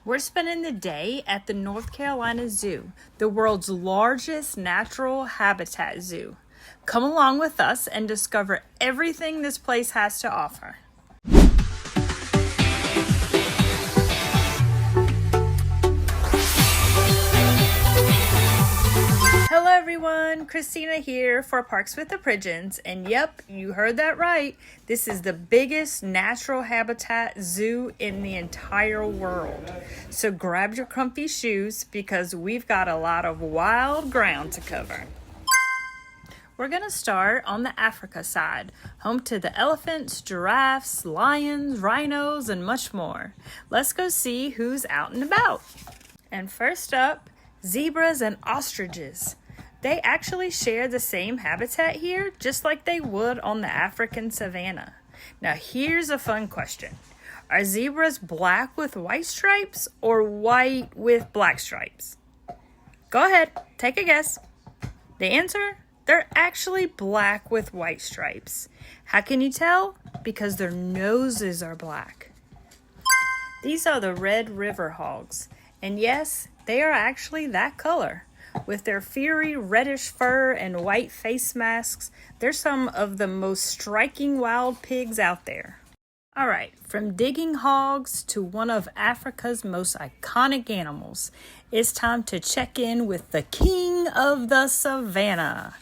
We're spending the day at the North Carolina Zoo, the world's largest natural habitat zoo. Come along with us and discover everything this place has to offer. Hello everyone, Christina here for Parks with the Pigeons, and yep, you heard that right. This is the biggest natural habitat zoo in the entire world. So grab your comfy shoes because we've got a lot of wild ground to cover. We're going to start on the Africa side, home to the elephants, giraffes, lions, rhinos, and much more. Let's go see who's out and about. And first up, zebras and ostriches. They actually share the same habitat here, just like they would on the African savannah. Now here's a fun question. Are zebras black with white stripes or white with black stripes? Go ahead, take a guess. The answer? They're actually black with white stripes. How can you tell? Because their noses are black. These are the red river hogs. And yes, they are actually that color. With their fiery reddish fur and white face masks, they're some of the most striking wild pigs out there. All right, from digging hogs to one of Africa's most iconic animals, it's time to check in with the king of the savannah.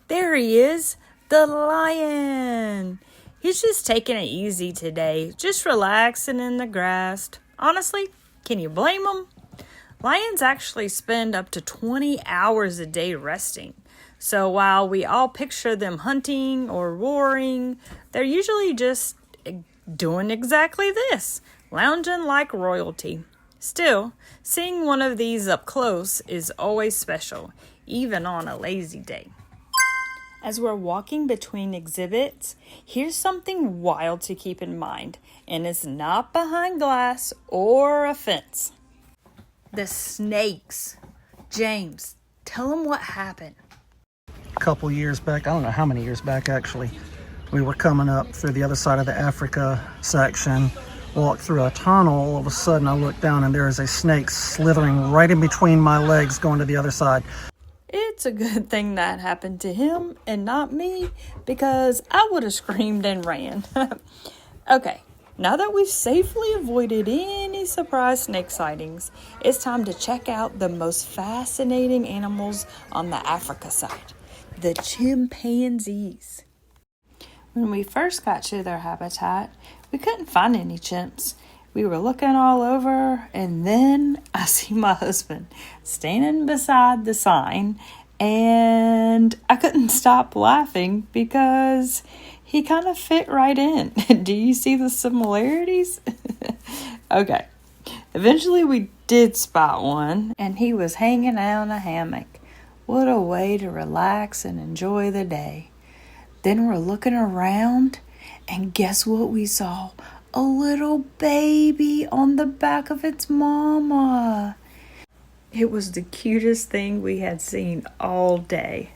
There he is, the lion. He's just taking it easy today, just relaxing in the grass. Honestly, can you blame him? Lions actually spend up to 20 hours a day resting. So while we all picture them hunting or roaring, they're usually just doing exactly this, lounging like royalty. Still, seeing one of these up close is always special, even on a lazy day. As we're walking between exhibits, here's something wild to keep in mind, and it's not behind glass or a fence. The snakes. James, tell them what happened. A couple years back, I don't know how many years back actually, we were coming up through the other side of the Africa section, walked through a tunnel. All of a sudden I looked down and there is a snake slithering right in between my legs going to the other side. It's a good thing that happened to him and not me, because I would have screamed and ran. Okay, now that we've safely avoided any surprise snake sightings, it's time to check out the most fascinating animals on the Africa side, the chimpanzees. When we first got to their habitat, we couldn't find any chimps. We were looking all over, and then I see my husband standing beside the sign, and I couldn't stop laughing because he kind of fit right in. Do you see the similarities? Okay. Eventually we did spot one, and he was hanging out in a hammock. What a way to relax and enjoy the day. Then we're looking around, and guess what we saw? A little baby on the back of its mama. It was the cutest thing we had seen all day.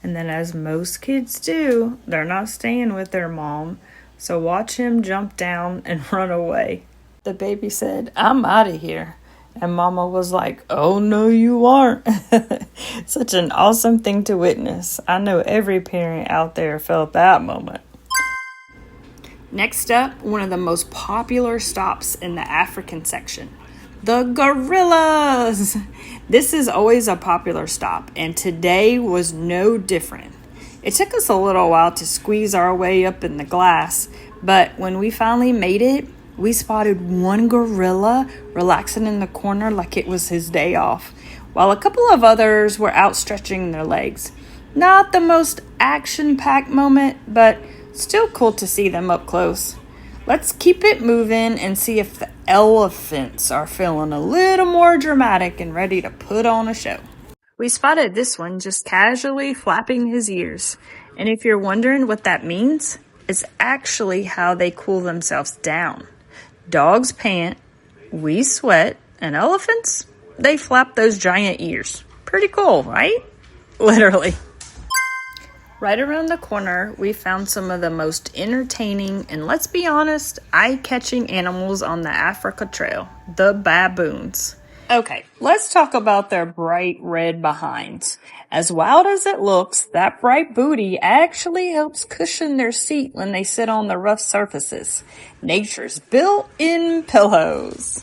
And then, as most kids do, they're not staying with their mom. So watch him jump down and run away. The baby said, "I'm out of here." And Mama was like, "Oh, no, you aren't." Such an awesome thing to witness. I know every parent out there felt that moment. Next up, one of the most popular stops in the African section, the gorillas. This is always a popular stop, and today was no different. It took us a little while to squeeze our way up in the glass, but when we finally made it, we spotted one gorilla relaxing in the corner like it was his day off, while a couple of others were out stretching their legs. Not the most action-packed moment, but still cool to see them up close. Let's keep it moving and see if the elephants are feeling a little more dramatic and ready to put on a show. We spotted this one just casually flapping his ears. And if you're wondering what that means, it's actually how they cool themselves down. Dogs pant, we sweat, and elephants, they flap those giant ears. Pretty cool, right? Literally. Right around the corner, we found some of the most entertaining and, let's be honest, eye-catching animals on the Africa Trail, the baboons. Okay, let's talk about their bright red behinds. As wild as it looks, that bright booty actually helps cushion their seat when they sit on the rough surfaces. Nature's built-in pillows.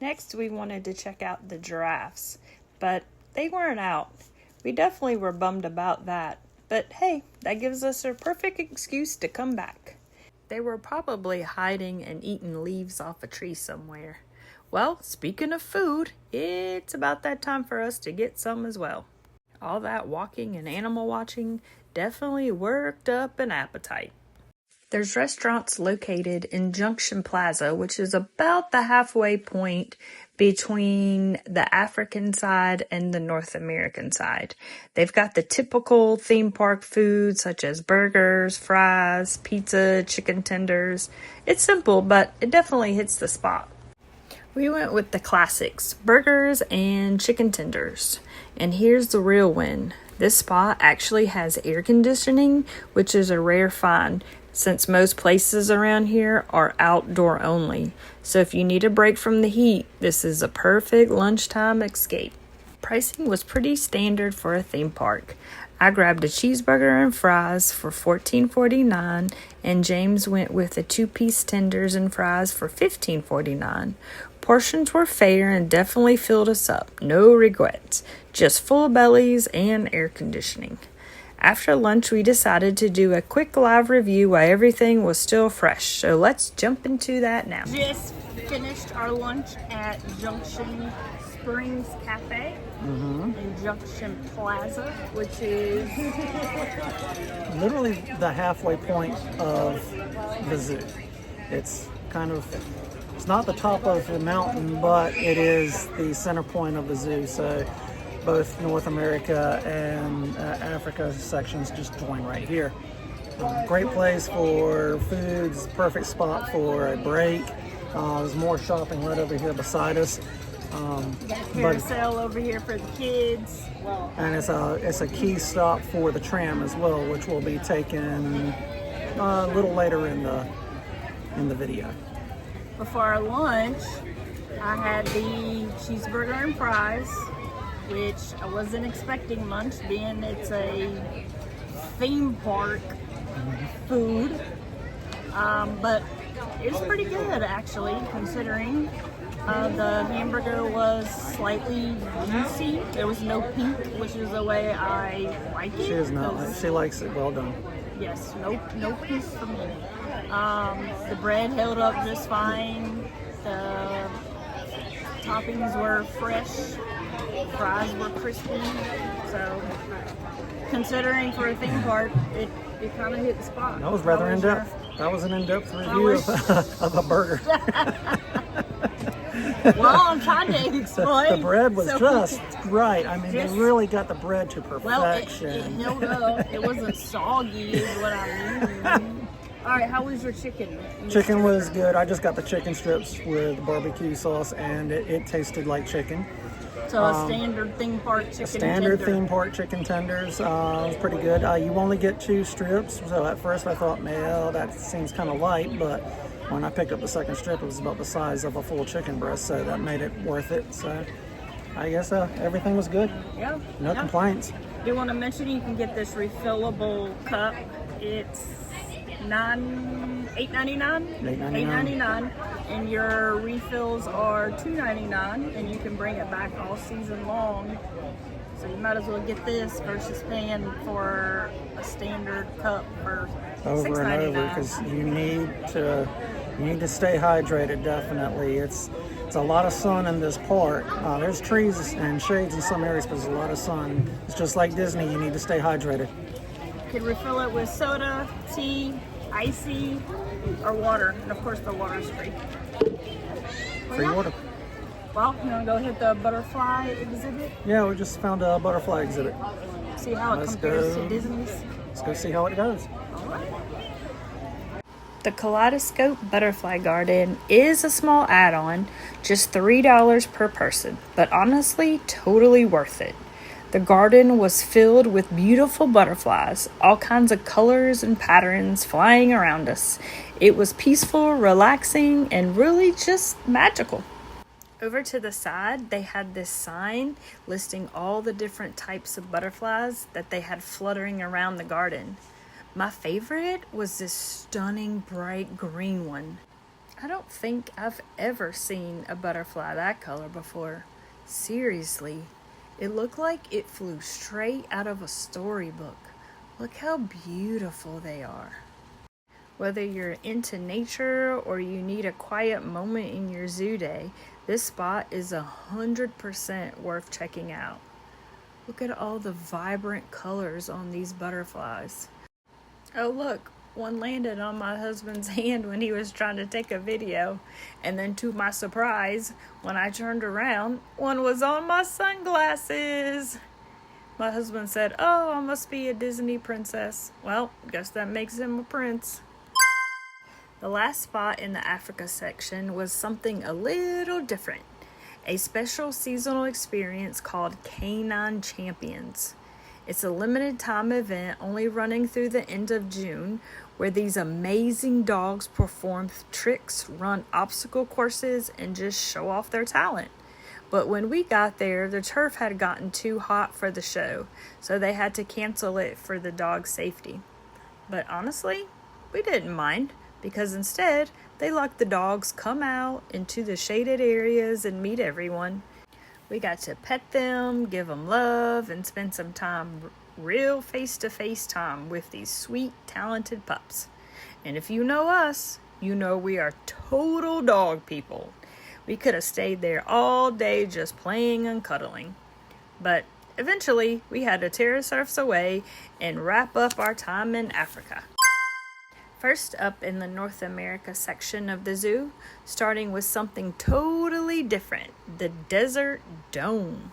Next, we wanted to check out the giraffes, but they weren't out. We definitely were bummed about that. But hey, that gives us a perfect excuse to come back. They were probably hiding and eating leaves off a tree somewhere. Well, speaking of food, it's about that time for us to get some as well. All that walking and animal watching definitely worked up an appetite. There's restaurants located in Junction Plaza, which is about the halfway point between the African side and the North American side. They've got the typical theme park food such as burgers, fries, pizza, chicken tenders. It's simple, but it definitely hits the spot. We went with the classics, burgers and chicken tenders. And here's the real win. This spot actually has air conditioning, which is a rare find, since most places around here are outdoor only. So if you need a break from the heat, this is a perfect lunchtime escape. Pricing was pretty standard for a theme park. I grabbed a cheeseburger and fries for $14.49, and James went with the 2-piece tenders and fries for $15.49. Portions were fair and definitely filled us up. No regrets. Just full bellies and air conditioning. After lunch, we decided to do a quick live review while everything was still fresh. So let's jump into that now. Just finished our lunch at Junction Springs Cafe in Junction Plaza, which is literally the halfway point of the zoo. It's it's not the top of the mountain, but it is the center point of the zoo. So both North America and Africa sections just join right here. Great place for foods, perfect spot for a break. There's more shopping right over here beside us. Carousel over here for the kids. And it's a key stop for the tram as well, which will be taken a little later in the video. Before our lunch, I had the cheeseburger and fries, which I wasn't expecting much, being it's a theme park food. But it was pretty good, actually, considering the hamburger was slightly juicy. There was no pink, which is the way I like it. She is not. She likes it well done. Yes, no piece for me. The bread held up just fine. The toppings were fresh. Fries were crispy. So, considering for a theme park, it kind of hit the spot. That was rather in-depth. That was an in-depth review of a burger. Well, I'm trying to explain. The bread was just right. I mean, they really got the bread to perfection. Well, it held up. It wasn't soggy is what I mean. All right, how was your chicken? Chicken was good. I just got the chicken strips with barbecue sauce, and it tasted like chicken. So a standard theme park chicken theme park chicken tenders was pretty good. You only get 2 strips, so at first I thought, well, that seems kind of light, but when I picked up the second strip, it was about the size of a full chicken breast, so that made it worth it. So I guess everything was good. Yeah. No complaints. Do want to mention you can get this refillable cup. It's $8.99, and your refills are $2.99, and you can bring it back all season long. So you might as well get this versus paying for a standard cup for over and over, because you need to stay hydrated. Definitely, it's a lot of sun in this park. There's trees and shades in some areas, but there's a lot of sun. It's just like Disney. You need to stay hydrated. You can refill it with soda, tea, icy, or water, and of course the water is free. Free water. Well, you want to go hit the butterfly exhibit? Yeah, we just found a butterfly exhibit. See how it compares to Disney's? Let's go see how it goes. All right. The Kaleidoscope Butterfly Garden is a small add-on, just $3 per person, but honestly, totally worth it. The garden was filled with beautiful butterflies, all kinds of colors and patterns flying around us. It was peaceful, relaxing, and really just magical. Over to the side, they had this sign listing all the different types of butterflies that they had fluttering around the garden. My favorite was this stunning bright green one. I don't think I've ever seen a butterfly that color before. Seriously, it looked like it flew straight out of a storybook. Look how beautiful they are. Whether you're into nature or you need a quiet moment in your zoo day, this spot is 100% worth checking out. Look at all the vibrant colors on these butterflies. Oh look, one landed on my husband's hand when he was trying to take a video. And then to my surprise, when I turned around, one was on my sunglasses. My husband said, "Oh, I must be a Disney princess." Well, guess that makes him a prince. The last spot in the Africa section was something a little different. A special seasonal experience called Canine Champions. It's a limited time event only running through the end of June where these amazing dogs perform tricks, run obstacle courses, and just show off their talent. But when we got there, the turf had gotten too hot for the show, so they had to cancel it for the dog's safety. But honestly, we didn't mind, because instead, they let the dogs come out into the shaded areas and meet everyone. We got to pet them, give them love, and spend some time, real face-to-face time with these sweet, talented pups. And if you know us, you know we are total dog people. We could have stayed there all day just playing and cuddling. But eventually, we had to tear ourselves away and wrap up our time in Africa. First up in the North America section of the zoo, starting with something totally different, the Desert Dome.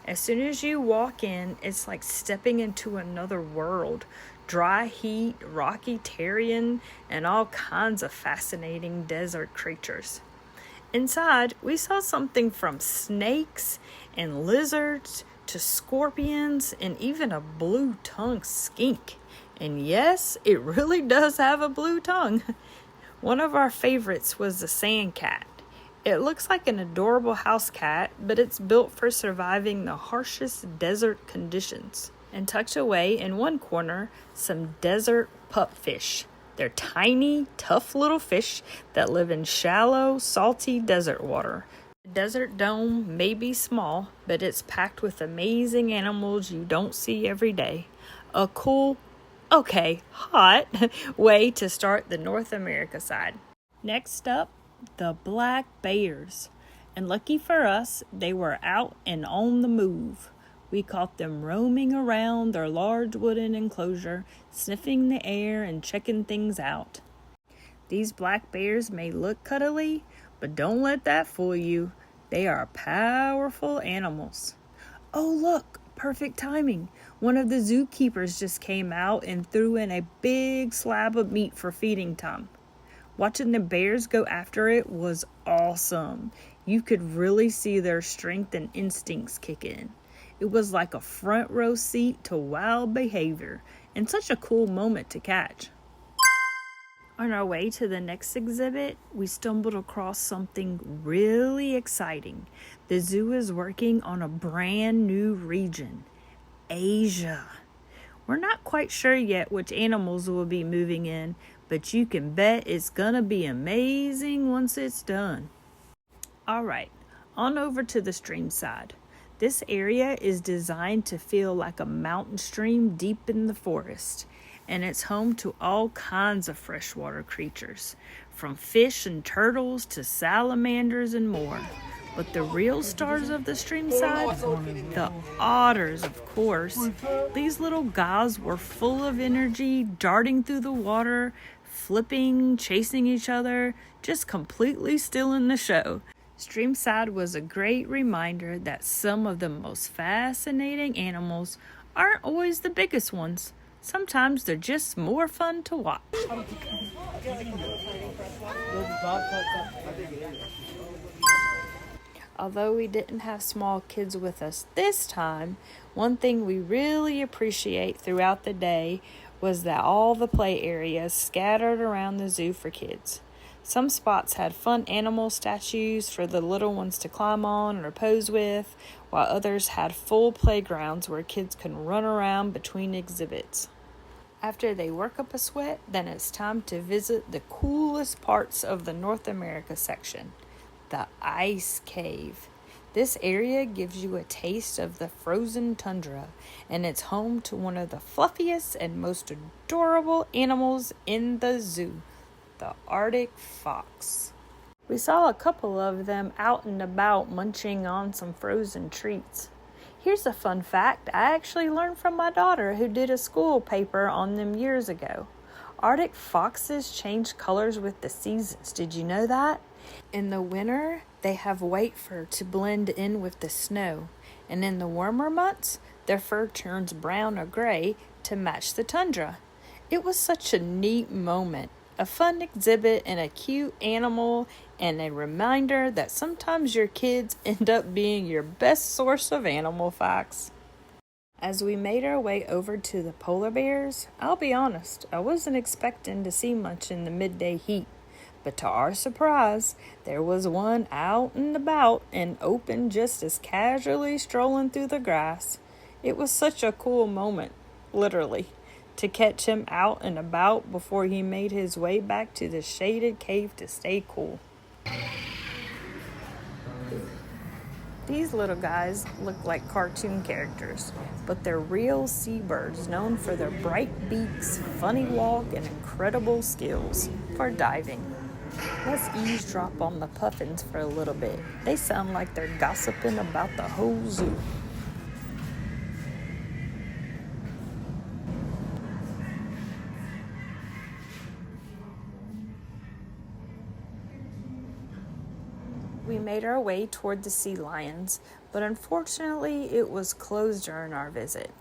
As soon as you walk in, it's like stepping into another world. Dry heat, rocky terrain, and all kinds of fascinating desert creatures. Inside, we saw something from snakes and lizards to scorpions and even a blue-tongued skink. And yes, it really does have a blue tongue. One of our favorites was the sand cat. It looks like an adorable house cat, but it's built for surviving the harshest desert conditions. And tucked away in one corner, some desert pupfish. They're tiny, tough little fish that live in shallow, salty desert water. The Desert Dome may be small, but it's packed with amazing animals you don't see every day. A cool, hot way to start the North America side. Next up, the black bears. And lucky for us, they were out and on the move. We caught them roaming around their large wooden enclosure, sniffing the air and checking things out. These black bears may look cuddly, but don't let that fool you. They are powerful animals. Oh, look, perfect timing. One of the zookeepers just came out and threw in a big slab of meat for feeding time. Watching the bears go after it was awesome. You could really see their strength and instincts kick in. It was like a front row seat to wild behavior, and such a cool moment to catch. On our way to the next exhibit, we stumbled across something really exciting. The zoo is working on a brand new region, Asia. We're not quite sure yet which animals will be moving in, but you can bet it's gonna be amazing once it's done. Alright, on over to the stream side. This area is designed to feel like a mountain stream deep in the forest, and it's home to all kinds of freshwater creatures, from fish and turtles to salamanders and more. But the real stars of the stream side, the otters, of course. These little guys were full of energy, darting through the water, flipping, chasing each other, just completely stealing the show. Streamside was a great reminder that some of the most fascinating animals aren't always the biggest ones. Sometimes they're just more fun to watch. Although we didn't have small kids with us this time, one thing we really appreciate throughout the day was that all the play areas scattered around the zoo for kids. Some spots had fun animal statues for the little ones to climb on or pose with, while others had full playgrounds where kids could run around between exhibits. After they work up a sweat, then it's time to visit the coolest parts of the North America section, the Ice Cave. This area gives you a taste of the frozen tundra, and it's home to one of the fluffiest and most adorable animals in the zoo, the Arctic fox. We saw a couple of them out and about munching on some frozen treats. Here's a fun fact I actually learned from my daughter who did a school paper on them years ago. Arctic foxes change colors with the seasons. Did you know that? In the winter, they have white fur to blend in with the snow, and in the warmer months, their fur turns brown or gray to match the tundra. It was such a neat moment, a fun exhibit and a cute animal, and a reminder that sometimes your kids end up being your best source of animal facts. As we made our way over to the polar bears, I'll be honest, I wasn't expecting to see much in the midday heat. But to our surprise, there was one out and about and open just as casually strolling through the grass. It was such a cool moment, literally, to catch him out and about before he made his way back to the shaded cave to stay cool. These little guys look like cartoon characters, but they're real seabirds known for their bright beaks, funny walk, and incredible skills for diving. Let's eavesdrop on the puffins for a little bit. They sound like they're gossiping about the whole zoo. We made our way toward the sea lions, but unfortunately it was closed during our visit.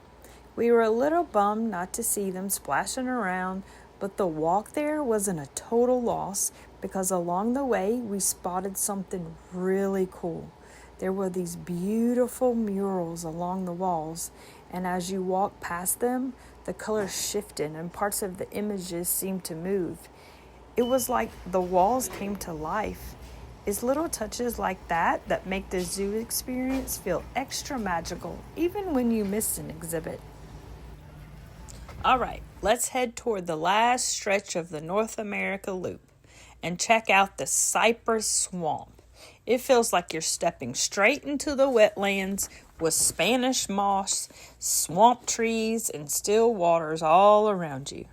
We were a little bummed not to see them splashing around, but the walk there wasn't a total loss because along the way we spotted something really cool. There were these beautiful murals along the walls, and as you walked past them, the colors shifted and parts of the images seemed to move. It was like the walls came to life. It's little touches like that that make the zoo experience feel extra magical, even when you miss an exhibit. All right, let's head toward the last stretch of the North America loop and check out the cypress swamp. It feels like you're stepping straight into the wetlands with Spanish moss, swamp trees, and still waters all around you.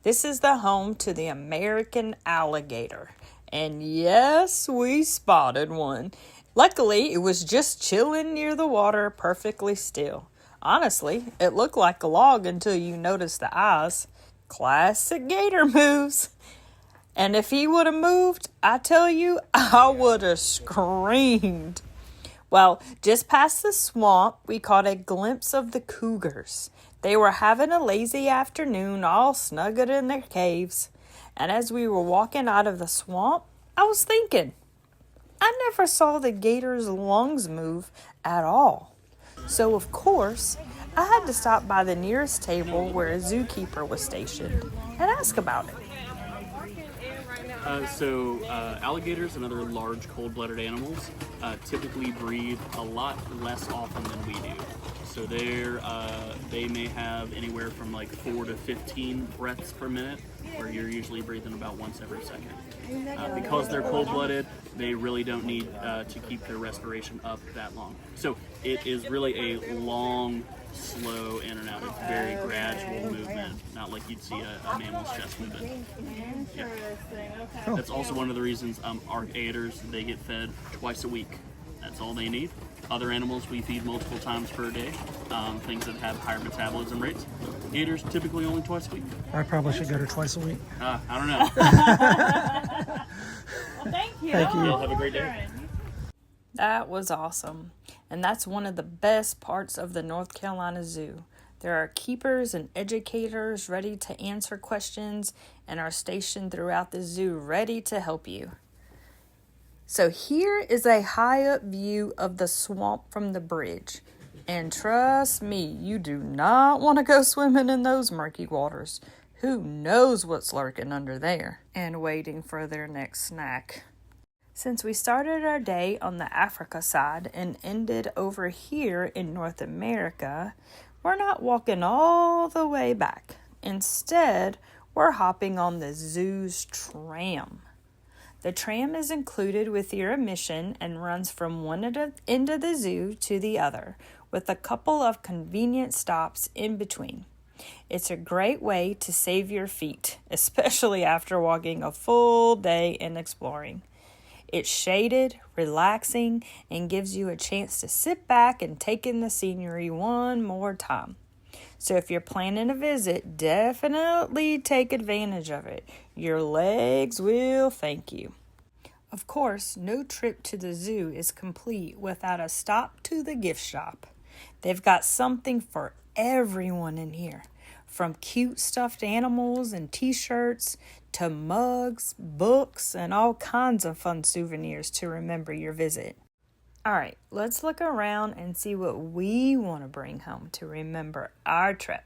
This is the home to the American alligator. And yes, we spotted one. Luckily, it was just chilling near the water, perfectly still. Honestly, it looked like a log until you noticed the eyes. Classic gator moves. And if he would have moved, I tell you, I would have screamed. Well, just past the swamp, we caught a glimpse of the cougars. They were having a lazy afternoon, all snuggled in their caves. And as we were walking out of the swamp, I was thinking, I never saw the gator's lungs move at all. So, of course, I had to stop by the nearest table where a zookeeper was stationed and ask about it. Alligators and other large cold-blooded animals typically breathe a lot less often than we do. So they may have anywhere from like 4 to 15 breaths per minute, where you're usually breathing about once every second. Because they're cold-blooded, they really don't need to keep their respiration up that long. So it is really a long, slow in and out. It's very gradual movement, not like you'd see a mammal's chest movement. Yeah. That's also one of the reasons alligators, they get fed twice a week. That's all they need. Other animals we feed multiple times per day, things that have higher metabolism rates. Gators typically only twice a week. I probably should go to twice a week. I don't know. Well, thank you. Thank you. Y'all have a great day. That was awesome. And that's one of the best parts of the North Carolina Zoo. There are keepers and educators ready to answer questions and are stationed throughout the zoo ready to help you. So here is a high up view of the swamp from the bridge. And trust me, you do not want to go swimming in those murky waters. Who knows what's lurking under there and waiting for their next snack. Since we started our day on the Africa side and ended over here in North America, we're not walking all the way back. Instead, we're hopping on the zoo's tram. The tram is included with your admission and runs from one end of the zoo to the other, with a couple of convenient stops in between. It's a great way to save your feet, especially after walking a full day and exploring. It's shaded, relaxing, and gives you a chance to sit back and take in the scenery one more time. So if you're planning a visit, definitely take advantage of it. Your legs will thank you. Of course, no trip to the zoo is complete without a stop to the gift shop. They've got something for everyone in here, from cute stuffed animals and t-shirts to mugs, books, and all kinds of fun souvenirs to remember your visit. All right, let's look around and see what we want to bring home to remember our trip.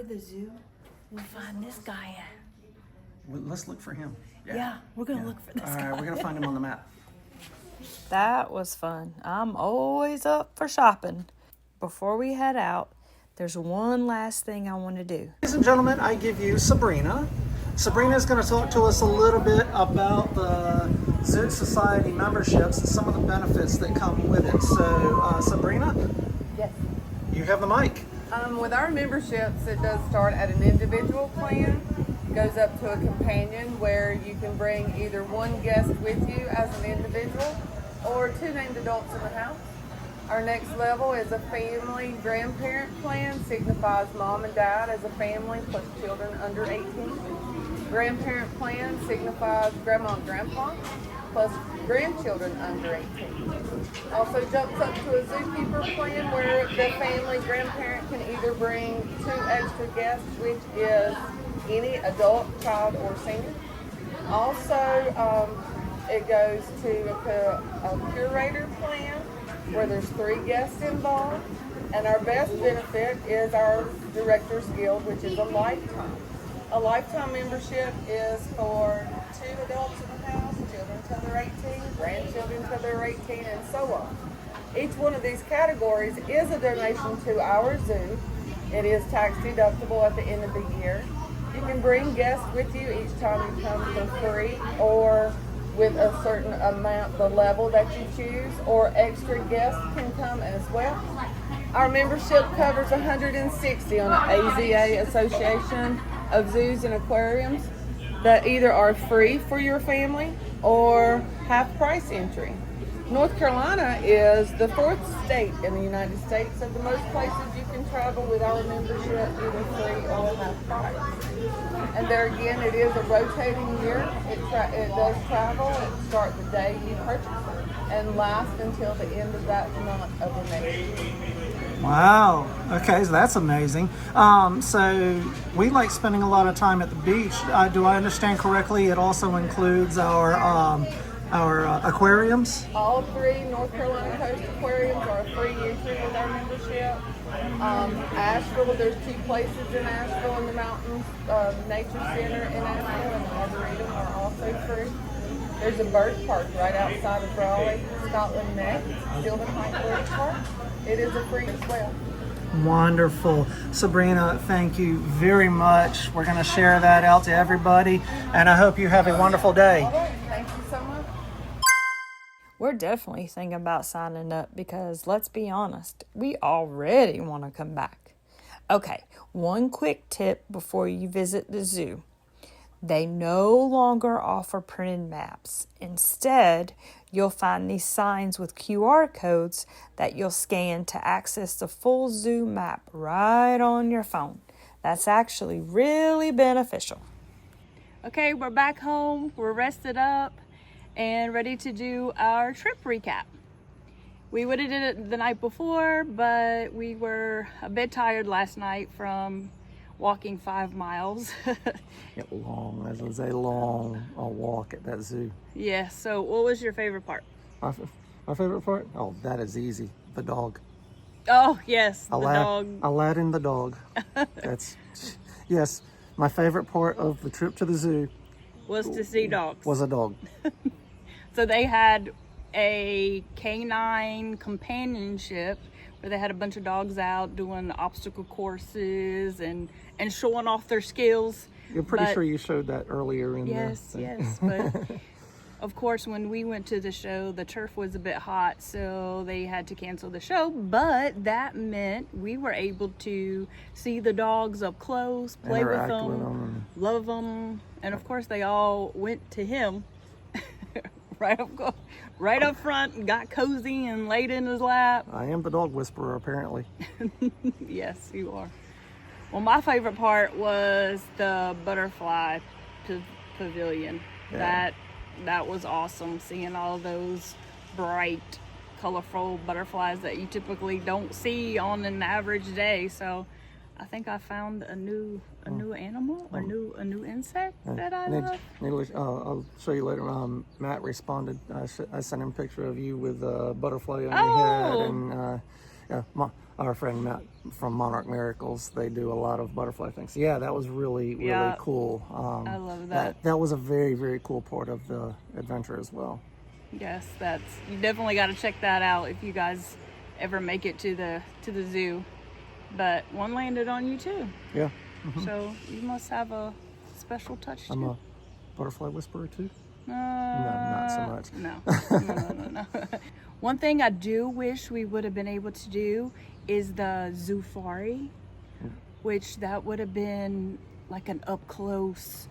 The zoo, we'll find this guy at. Well, let's look for him. Yeah, we're gonna look for this guy. All right, we're gonna find him on the map. That was fun. I'm always up for shopping. Before we head out, there's one last thing I want to do. Ladies and gentlemen, I give you Sabrina. Sabrina is going to talk to us a little bit about the Zoo Society memberships and some of the benefits that come with it. So, Sabrina? Yes. You have the mic. With our memberships, it does start at an individual plan, goes up to a companion where you can bring either one guest with you as an individual or two named adults in the house. Our next level is a family grandparent plan, signifies mom and dad as a family plus children under 18. Grandparent plan signifies grandma and grandpa plus grandchildren under 18. Also jumps up to a zookeeper plan where the family grandparent can either bring two extra guests, which is any adult, child, or senior. Also, it goes to a curator plan where there's 3 guests involved. And our best benefit is our Directors Guild, which is a lifetime. A lifetime membership is for 2 adults in the house, children till they're 18, grandchildren till they're 18, and so on. Each one of these categories is a donation to our zoo. It is tax deductible at the end of the year. You can bring guests with you each time you come for free, or with a certain amount, the level that you choose, or extra guests can come as well. Our membership covers 160 on the AZA Association of Zoos and Aquariums that either are free for your family or half price entry. North Carolina is the 4th state in the United States of the most places you can travel with our membership, either free or half price. And there again, it is a rotating year. It does travel. It starts the day you purchase it and lasts until the end of that month of the next year. Wow. Okay, so that's amazing. So we like spending a lot of time at the beach. Do I understand correctly? It also includes our aquariums. All 3 North Carolina Coast aquariums are a free entry with our membership. Asheboro, there's 2 places in Asheville in the mountains. Nature Center in Asheville and Arboretum are also free. There's a bird park right outside of Raleigh, Scotland Neck, Sylvan Heights Bird Park. It is a free as well. Wonderful. Sabrina, thank you very much. We're going to share that out to everybody, and I hope you have a wonderful day. All right, thank you so much. We're definitely thinking about signing up because, let's be honest, we already want to come back. Okay, one quick tip before you visit the zoo. They no longer offer printed maps. Instead, you'll find these signs with QR codes that you'll scan to access the full zoo map right on your phone. That's actually really beneficial. Okay, we're back home. We're rested up and ready to do our trip recap. We would have did it the night before, but we were a bit tired last night from walking 5 miles. It was a long walk at that zoo. Yeah, so what was your favorite part? My favorite part? Oh, that is easy. The dog. Oh, yes, the dog. Aladdin the dog. Yes, my favorite part of the trip to the zoo Was to see dogs. was a dog. So they had a canine companionship where they had a bunch of dogs out doing obstacle courses and showing off their skills. You're pretty sure you showed that earlier in Yes, the yes. But of course, when we went to the show, the turf was a bit hot, so they had to cancel the show. But that meant we were able to see the dogs up close, play with them, love them. And of course, they all went to him right up front and got cozy and laid in his lap. I am the dog whisperer, apparently. Yes, you are. Well, my favorite part was the butterfly pavilion. Yeah. That was awesome, seeing all those bright, colorful butterflies that you typically don't see on an average day. So I think I found a new animal, a new insect that I love. I'll show you later. Matt responded. I sent him a picture of you with a butterfly on your head, and our friend Matt from Monarch Miracles, they do a lot of butterfly things. Yeah, that was really cool. I love that. That was a very, very cool part of the adventure as well. Yes, you definitely got to check that out if you guys ever make it to the zoo. But one landed on you too. Yeah. Mm-hmm. So you must have a special touch too. I'm a butterfly whisperer too. No, not so much. No. One thing I do wish we would have been able to do is the Zoofari, which that would have been like an up close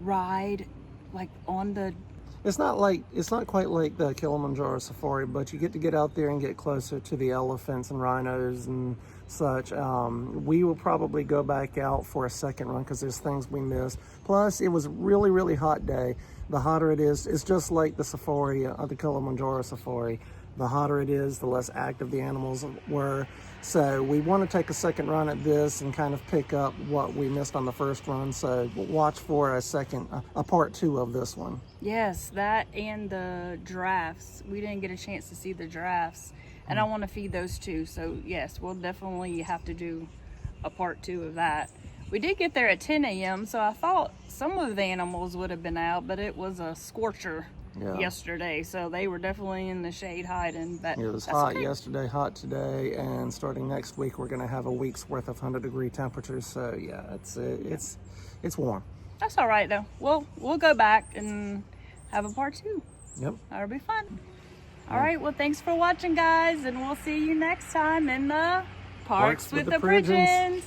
ride, like on the. It's not quite like the Kilimanjaro Safari, but you get out there and get closer to the elephants and rhinos and such. We will probably go back out for a second run because there's things we missed. Plus, it was a really, really hot day. The hotter it is, it's just like the safari, the Kilimanjaro Safari. The hotter it is, the less active the animals were. So we want to take a second run at this and kind of pick up what we missed on the first run. So watch for a part 2 of this one. Yes, that and the giraffes. We didn't get a chance to see the giraffes, and I want to feed those too. So yes, we'll definitely have to do a part 2 of that. We did get there at 10 a.m., so I thought some of the animals would have been out, but it was a scorcher yesterday, so they were definitely in the shade hiding. But it was hot yesterday, hot today, and starting next week we're going to have a week's worth of 100-degree temperatures. So yeah, it's warm. That's all right though. We'll go back and have a part 2. Yep. That'll be fun. All right, well, thanks for watching, guys, and we'll see you next time in the Parks with the Pigeons.